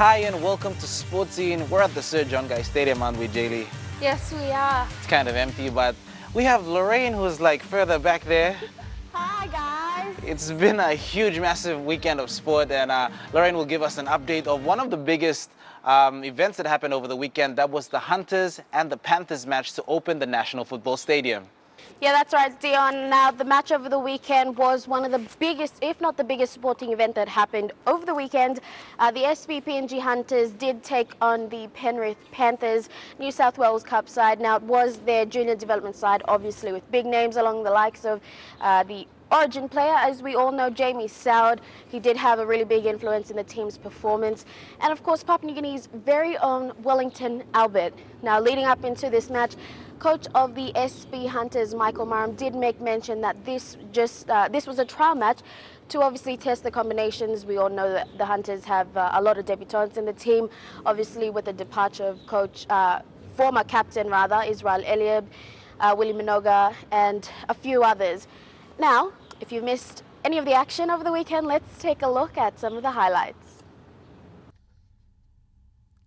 Hi and welcome to Sports Scene. We're at the Sir John Guy Stadium, aren't we, Jaylee? Yes, we are. It's kind of empty, but we have Lorraine who's like further back there. Hi, guys. It's been a huge, massive weekend of sport, and Lorraine will give us an update of one of the biggest events that happened over the weekend. That was the Hunters and the Panthers match to open the National Football Stadium. Yeah, that's right, Dion. Now, the match over the weekend was one of the biggest, if not the biggest sporting event that happened over the weekend. The SPPNG Hunters did take on the Penrith Panthers, New South Wales Cup side. Now, it was their junior development side, obviously, with big names along the likes of the Origin player, as we all know, Jamie Soward. He did have a really big influence in the team's performance. And of course, Papua New Guinea's very own Wellington Albert. Now, leading up into this match, coach of the SB Hunters, Michael Marham, did make mention that this was a trial match to obviously test the combinations. We all know that the Hunters have a lot of debutants in the team, obviously with the departure of former captain Israel Eliab, Willie Minoga, and a few others. Now, if you missed any of the action over the weekend, let's take a look at some of the highlights.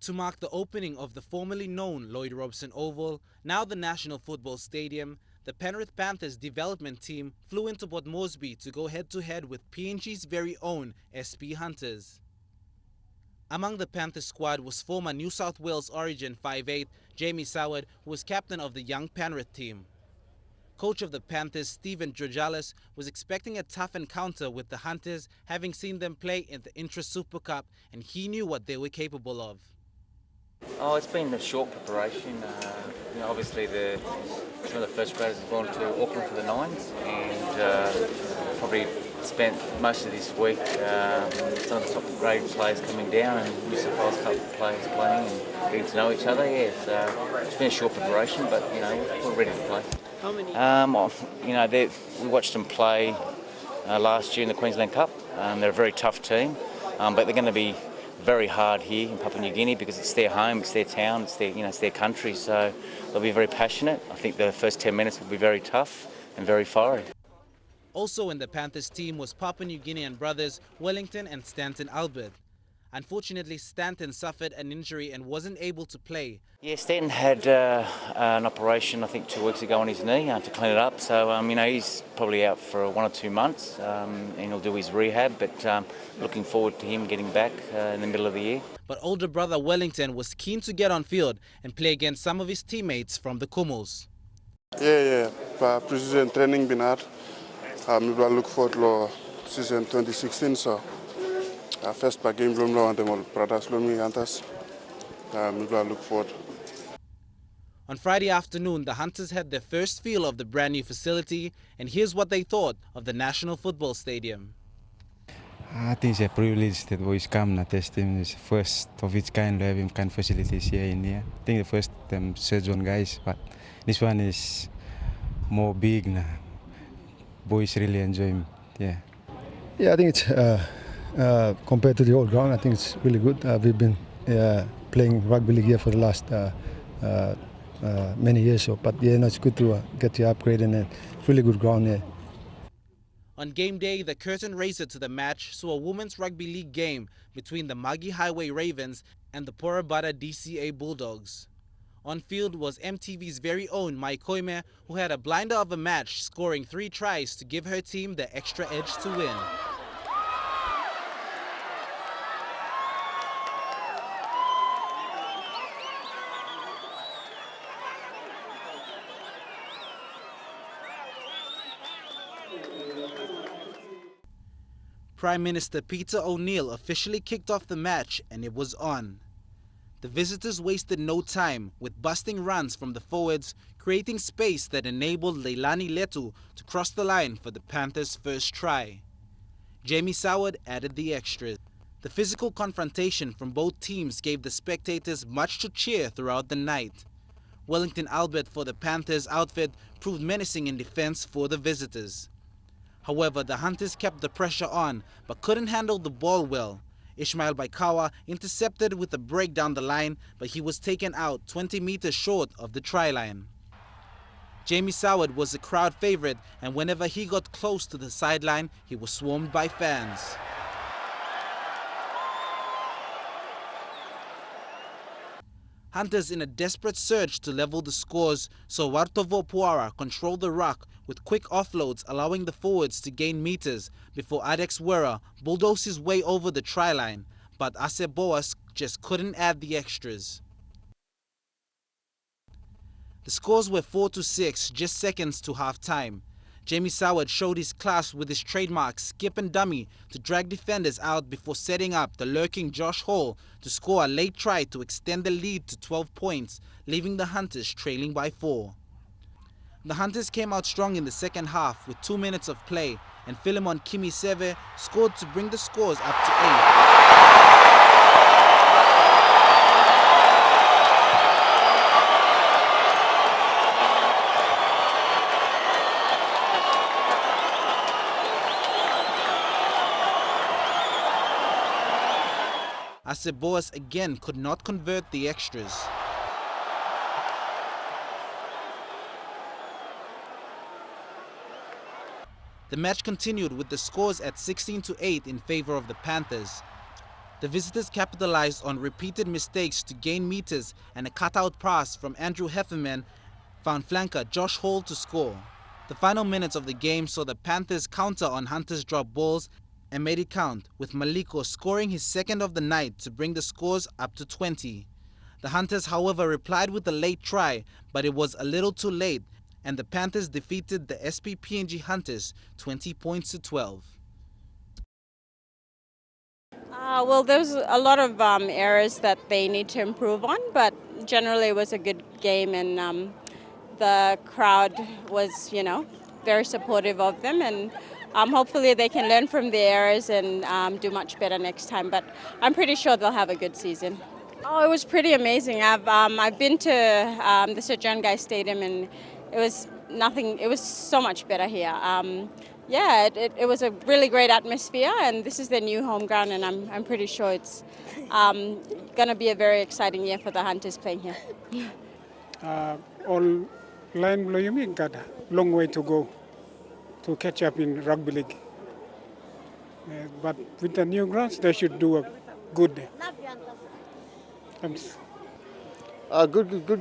To mark the opening of the formerly known Lloyd Robson Oval, now the National Football Stadium, the Penrith Panthers development team flew into Port Moresby to go head-to-head with PNG's very own SP Hunters. Among the Panthers squad was former New South Wales Origin 5'8", Jamie Soward, who was captain of the young Penrith team. Coach of the Panthers, Stephen Georgalis, was expecting a tough encounter with the Hunters, having seen them play in the Intra-Super Cup, and he knew what they were capable of. Oh, it's been a short preparation. Obviously some of the first graders have gone to Auckland for the Nines, and probably spent most of this week some of the top grade players coming down and New South Wales Cup players playing and getting to know each other. Yeah, it's been a short preparation, but we're ready to play. How many? We watched them play last year in the Queensland Cup. They're a very tough team, but they're going to be very hard here in Papua New Guinea because it's their home, it's their town, it's their country. So they'll be very passionate. I think the first 10 minutes will be very tough and very fiery. Also in the Panthers team was Papua New Guinean brothers Wellington and Stanton Albert. Unfortunately, Stanton suffered an injury and wasn't able to play. Yeah, Stanton had an operation, I think 2 weeks ago on his knee to clean it up. So, he's probably out for 1 or 2 months and he'll do his rehab. But looking forward to him getting back in the middle of the year. But older brother Wellington was keen to get on field and play against some of his teammates from the Kumals. Yeah. Pre-season training been hard. I look forward to season 2016. So. First game belum lawan Temol Pratas belum antas. Look forward. On Friday afternoon, the Hunters had their first feel of the brand new facility, and here's what they thought of the National Football Stadium. I think it's a privilege that boys come and test him. It's first of its kind to have him kind of facilities here in here. I think the first Sir John guys, but this one is more big now. Boys really enjoy him. Yeah. Yeah, I think it's. Compared to the old ground, I think it's really good. We've been playing rugby league here for the last many years, but it's good to get the upgrade and it's really good ground here. On game day, the curtain raiser to the match saw a women's rugby league game between the Magi Highway Ravens and the Porabata DCA Bulldogs. On field was EMTV's very own Mai Koime, who had a blinder of a match, scoring 3 tries to give her team the extra edge to win. Prime Minister Peter O'Neill officially kicked off the match and it was on. The visitors wasted no time with busting runs from the forwards, creating space that enabled Leilani Letu to cross the line for the Panthers' first try. Jamie Soward added the extras. The physical confrontation from both teams gave the spectators much to cheer throughout the night. Wellington Albert for the Panthers outfit proved menacing in defense for the visitors. However, the Hunters kept the pressure on but couldn't handle the ball well. Ishmael Baikawa intercepted with a break down the line, but he was taken out 20 meters short of the try line. Jamie Soward was a crowd favorite, and whenever he got close to the sideline, he was swarmed by fans. Hunters, in a desperate surge to level the scores, saw Wartovo Puara control the ruck with quick offloads, allowing the forwards to gain meters before Adex Wera bulldozed his way over the try line. But Ase Boas just couldn't add the extras. The scores were 4-6, just seconds to half-time. Jamie Soward showed his class with his trademark skip and dummy to drag defenders out before setting up the lurking Josh Hall to score a late try to extend the lead to 12 points, leaving the Hunters trailing by 4. The Hunters came out strong in the second half with 2 minutes of play, and Philemon Kimiseve scored to bring the scores up to 8. Aseboas again could not convert the extras. The match continued with the scores at 16-8 in favor of the Panthers. The visitors capitalized on repeated mistakes to gain meters, and a cutout pass from Andrew Hefferman found flanker Josh Hall to score. The final minutes of the game saw the Panthers counter on Hunters' drop balls and made it count, with Maliko scoring his second of the night to bring the scores up to 20. The Hunters, however, replied with a late try, but it was a little too late, and the Panthers defeated the SPPNG Hunters 20-12. Well, there's a lot of areas that they need to improve on, but generally it was a good game, and the crowd was, very supportive of them, and hopefully they can learn from the errors and do much better next time. But I'm pretty sure they'll have a good season. Oh, it was pretty amazing. I've been to the Sir John Guy Stadium, and it was nothing. It was so much better here. It was a really great atmosphere, and this is their new home ground, and I'm pretty sure it's going to be a very exciting year for the Hunters playing here. All Lion Bloyumi got a long way to go to catch up in rugby league. But with the new grounds, they should do a good. Good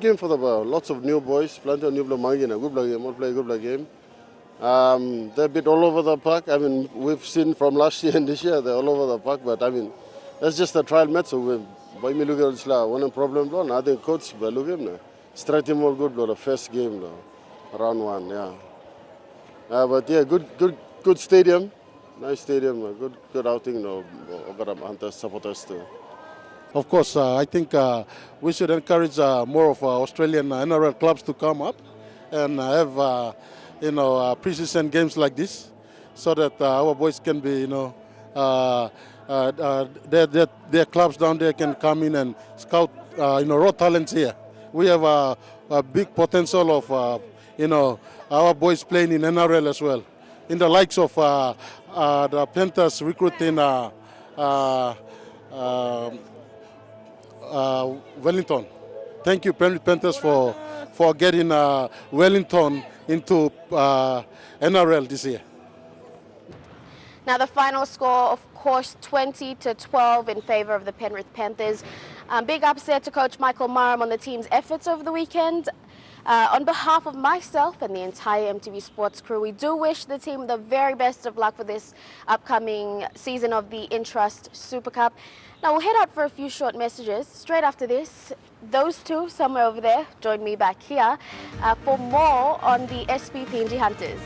game for the lots of new boys, plenty of new Mangina, good game, all play good game. They're a bit all over the park. I mean, we've seen from last year and this year they're all over the park, but I mean, that's just a trial match. So we me look at one problem, I think coach, but look at him. Straight him all good, the first game, round 1, yeah. But yeah, good stadium, nice stadium, good outing, Hunters supporters too. Of course, I think we should encourage more of Australian NRL clubs to come up and have, pre-season games like this, so that our boys can be, their clubs down there can come in and scout, raw talents here. We have a big potential of, our boys playing in NRL as well. In the likes of the Panthers recruiting Wellington. Thank you, Penrith Panthers, for getting Wellington into NRL this year. Now the final score, of course, 20-12 in favor of the Penrith Panthers. Big ups there to Coach Michael Maram on the team's efforts over the weekend. On behalf of myself and the entire EMTV Sports crew, we do wish the team the very best of luck for this upcoming season of the Intrust Super Cup. Now we'll head out for a few short messages. Straight after this, those two somewhere over there join me back here for more on the SPPNG Hunters.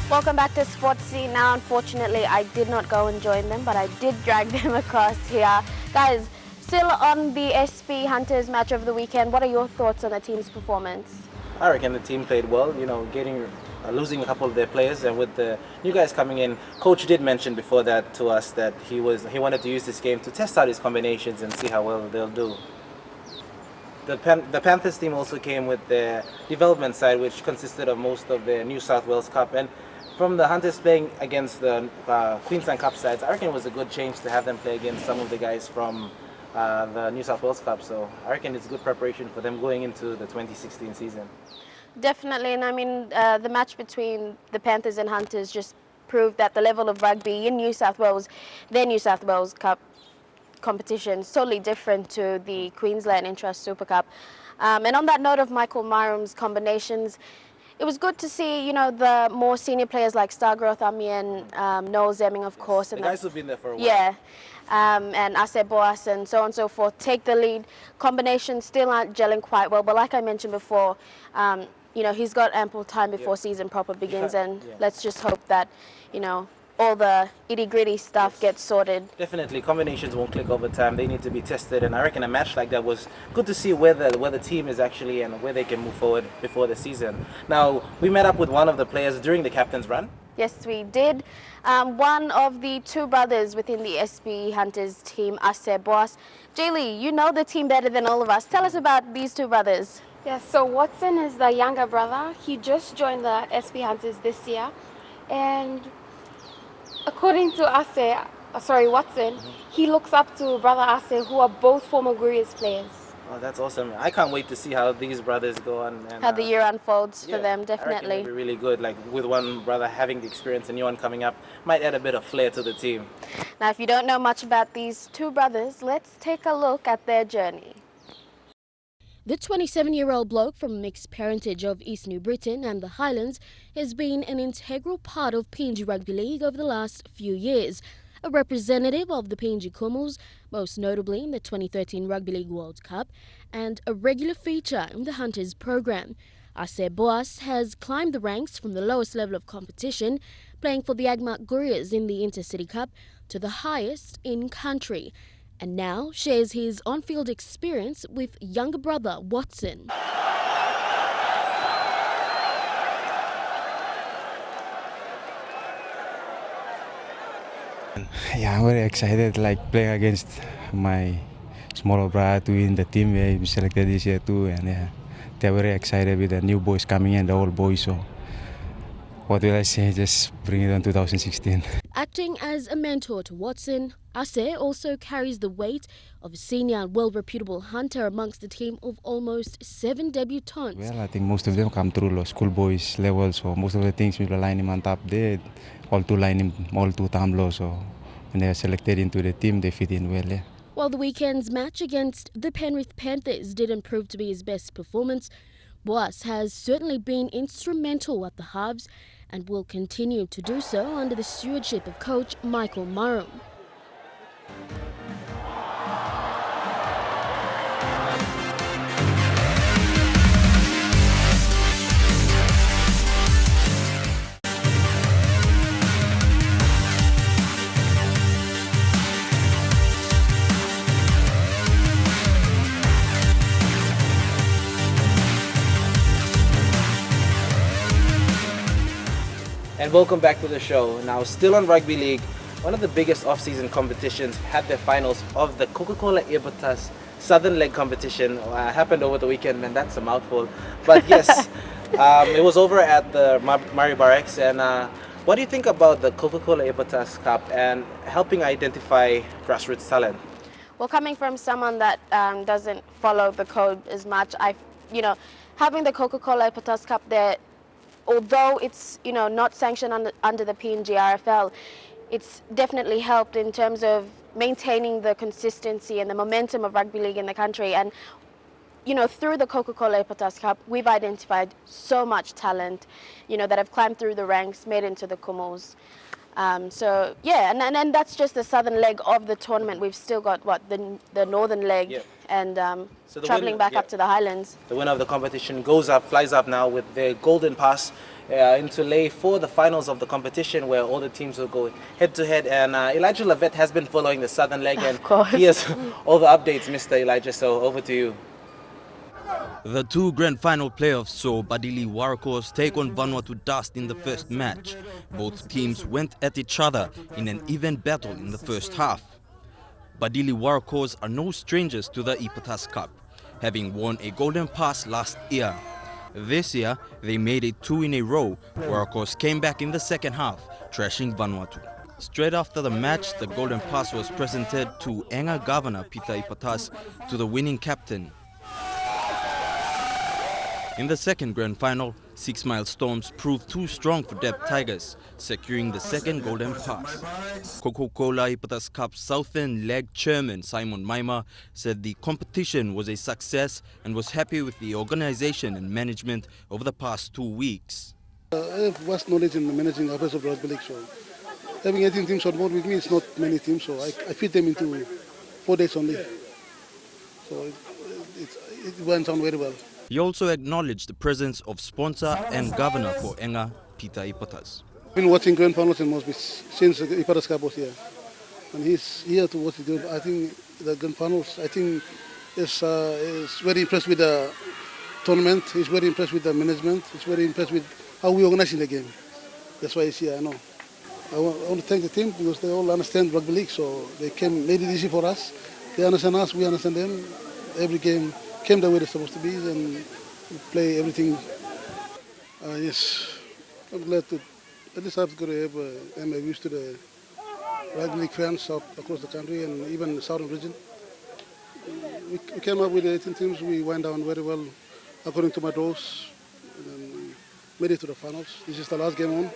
Welcome back to Sports Scene. Now, unfortunately, I did not go and join them, but I did drag them across here. Guys, still on the SP Hunters match over the weekend, what are your thoughts on the team's performance? I reckon the team played well, losing a couple of their players, and with the new guys coming in, Coach did mention before that to us that he wanted to use this game to test out his combinations and see how well they'll do. The Panthers team also came with their development side, which consisted of most of the New South Wales Cup, and from the Hunters playing against the Queensland Cup sides, I reckon it was a good change to have them play against some of the guys from the New South Wales Cup. So I reckon it's good preparation for them going into the 2016 season. Definitely, and I mean, the match between the Panthers and Hunters just proved that the level of rugby in New South Wales, their New South Wales Cup competition, is totally different to the Queensland Intrust Super Cup. And on that note of Michael Marum's combinations, it was good to see, you know, the more senior players like Stargrowth Amian, Noel Zemming, of course. And the guys who've been there for a while. Yeah, and Ase Boas and so on and so forth take the lead. Combinations still aren't gelling quite well, but like I mentioned before, you know, he's got ample time before season proper begins, and let's just hope that, you know, all the itty-gritty stuff gets sorted. Definitely, combinations won't click over time. They need to be tested, and I reckon a match like that was good to see where the team is actually and where they can move forward before the season. Now, we met up with one of the players during the captain's run. Yes, we did. One of the two brothers within the SB Hunters team, Ase Boas. Jaylee, you know the team better than all of us. Tell us about these two brothers. Yes, so Watson is the younger brother. He just joined the SB Hunters this year, and according to Watson, he looks up to brother Ase, who are both former Warriors players. Oh, that's awesome. I can't wait to see how these brothers go on. And, how the year unfolds for them, definitely. I reckon it'll be really good. Like, with one brother having the experience and new one coming up, might add a bit of flair to the team. Now, if you don't know much about these two brothers, let's take a look at their journey. The 27-year-old bloke from mixed parentage of East New Britain and the Highlands has been an integral part of PNG Rugby League over the last few years. A representative of the PNG Kumals, most notably in the 2013 Rugby League World Cup, and a regular feature in the Hunters program. Ase Boas has climbed the ranks from the lowest level of competition, playing for the Agmark Warriors in the Intercity Cup, to the highest in country, and now shares his on-field experience with younger brother Watson. Yeah, I'm very excited, like playing against my smaller brother to win the team. Yeah, he selected this year too, and yeah, they're very excited with the new boys coming in, the old boys. So what will I say? Just bring it on 2016. Acting as a mentor to Watson, Ase also carries the weight of a senior and well-reputable hunter amongst the team of almost 7 debutants. Well, I think most of them come through the school boys level, so most of the things we line him on top there, all two tamlo, so when they are selected into the team, they fit in well. Yeah. While the weekend's match against the Penrith Panthers didn't prove to be his best performance, Boas has certainly been instrumental at the halves and will continue to do so under the stewardship of coach Michael Marum. And welcome back to the show. Now, still on Rugby League, one of the biggest off-season competitions had their finals of the Coca-Cola Ebitas Southern Leg competition. Happened over the weekend, man, that's a mouthful. But yes, it was over at the Murray Barracks. And what do you think about the Coca-Cola Ebitas Cup and helping identify grassroots talent? Well, coming from someone that doesn't follow the code as much, having the Coca-Cola Ebitas Cup there, although it's not sanctioned under the PNG RFL, it's definitely helped in terms of maintaining the consistency and the momentum of rugby league in the country. And through the Coca-Cola Ebitas Cup, we've identified so much talent, that have climbed through the ranks, made into the Kumals. So yeah, and that's just the southern leg of the tournament. We've still got the northern leg, and so traveling back up to the Highlands. The winner of the competition flies up now with their golden pass into Ley for the finals of the competition, where all the teams will go head to head. And Elijah Lavette has been following the southern leg, and he has all the updates, Mr. Elijah. So over to you. The two grand final playoffs saw Badili Warkos take on Vanuatu Dust in the first match. Both teams went at each other in an even battle in the first half. Badili Warkos are no strangers to the Ebitas Cup, having won a golden pass last year. This year, they made it 2 in a row. Warriors came back in the second half, trashing Vanuatu. Straight after the match, the Golden Pass was presented to Enga Governor Peter Ipatas to the winning captain. In the second grand final, 6 Mile Storms proved too strong for Deb Tigers, securing the second Golden Pass. Coca-Cola Ipatas Cup Southern Leg Chairman Simon Maima said the competition was a success and was happy with the organization and management over the past 2 weeks. I have vast knowledge in managing affairs of rugby league, so having 18 teams on board with me, it's not many teams, so I fit them into 4 days only. So it went on very well. He also acknowledged the presence of sponsor and governor for Enga, Peter Ipatas. I've been watching grand finals in Mosby since the Ipatas Cup was here. And he's here to watch the I think the grand finals, I think, is very impressed with the tournament. He's very impressed with the management. He's very impressed with how we organize the game. That's why he's here, I know. I want to thank the team because they all understand rugby league, so they made it easy for us. They understand us, we understand them. Every game came the way it's supposed to be, and we play everything. Yes, I'm glad to at least have to have MAVs to the rugby league fans across the country and even the southern region. We came up with 18 teams. We went down very well according to my draws, and then we made it to the finals. This is the last game on.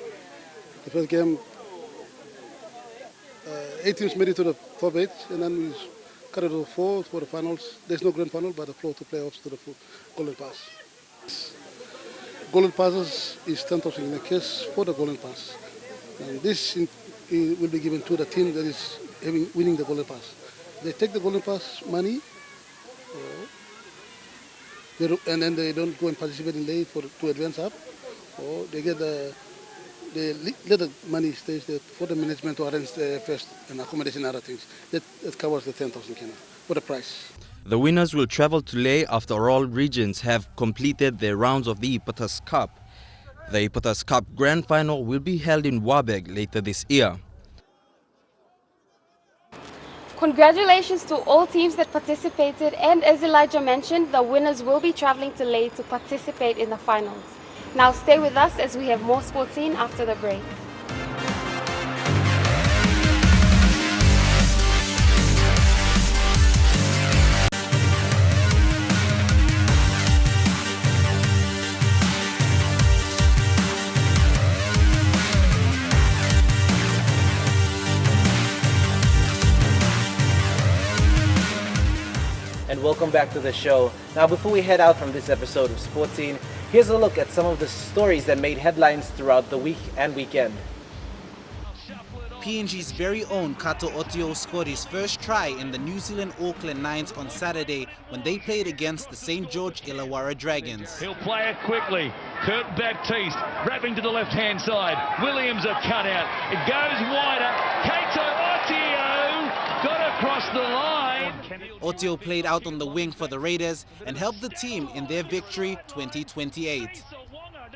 The first game, 8 teams made it to the top 8, and then we cut it to 4 for the finals. There's no grand final, but the floor to playoffs to the Golden Pass. Golden Passes is 10,000 in the case for the Golden Pass. And this will be given to the team that is winning the Golden Pass. They take the Golden Pass money, and then they don't go and participate in late to advance up, or they get they let the money stay there for the management to arrange the first and accommodation and other things. That covers the 10,000 Kenya for the price. The winners will travel to Leh after all regions have completed their rounds of the Ipatas Cup. The Ipatas Cup Grand Final will be held in Warburg later this year. Congratulations to all teams that participated, and as Elijah mentioned, the winners will be traveling to Leh to participate in the finals. Now stay with us as we have more sports scene after the break. And welcome back to the show. Now, before we head out from this episode of Sports Scene, here's a look at some of the stories that made headlines throughout the week and weekend. PNG's very own Kato Otio scored his first try in the New Zealand Auckland Nines on Saturday when they played against the St. George Illawarra Dragons. He'll play it quickly. Kurt Baptiste wrapping to the left-hand side. Williams a cut out. It goes wider. Kato Otio got across the line. Otio played out on the wing for the Raiders and helped the team in their victory 2028.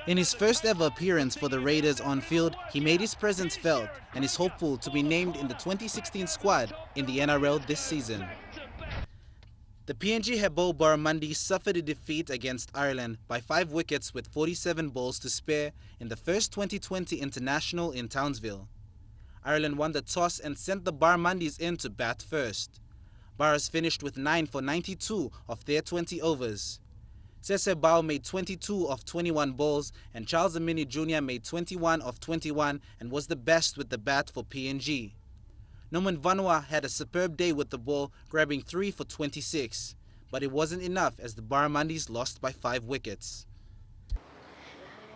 In his first ever appearance for the Raiders on field, he made his presence felt and is hopeful to be named in the 2016 squad in the NRL this season. The PNG Hebo Barramundi suffered a defeat against Ireland by 5 wickets with 47 balls to spare in the first 2020 international in Townsville. Ireland won the toss and sent the Barramundis in to bat first. Barras finished with 9 for 92 of their 20 overs. Sese Bao made 22 of 21 balls and Charles Amini Jr. made 21 of 21 and was the best with the bat for PNG. Norman Vanua had a superb day with the ball, grabbing 3 for 26. But it wasn't enough as the Barramundis lost by 5 wickets.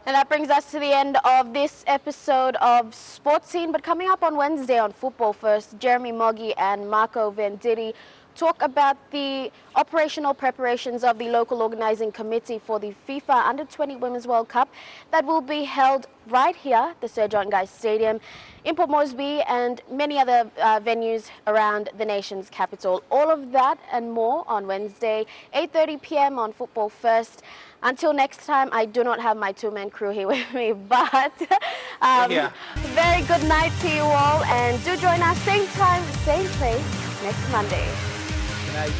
And that brings us to the end of this episode of Sports Scene. But coming up on Wednesday on Football First, Jeremy Moggi and Marco Venditti talk about the operational preparations of the local organizing committee for the FIFA Under-20 Women's World Cup that will be held right here, the Sir John Guy Stadium, in Port Moresby and many other venues around the nation's capital. All of that and more on Wednesday, 8:30 p.m. on Football First. Until next time, I do not have my 2-man crew here with me, but very good night to you all, and do join us same time, same place next Monday. Good night.